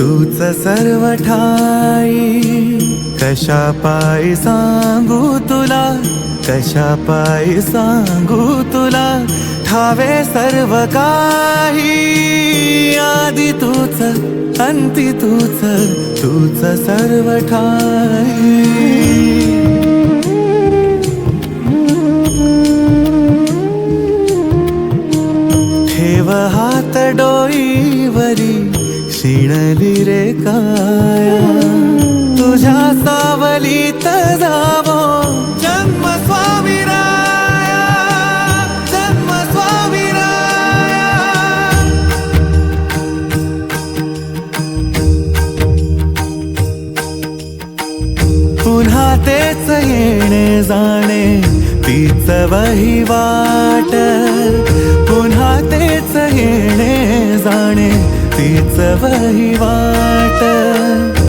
तूच सर्व ठाई, कशा पायी सांगू तुला, कशा पायी सांगू तुला, ठावे सर्व काही, आदि तूच अंती तूच, तूच सर्व ठाई। ठेव हात डोईवरी, शिणली रे काया, तुझ्या सावलीत जावो जन्म स्वामीराया, जन्म स्वामीराया। पुन्हा तेच येणे जाणे, तीच वहिवाट, पुन्हा तेच येणे जाणे, तीच वहिवाट।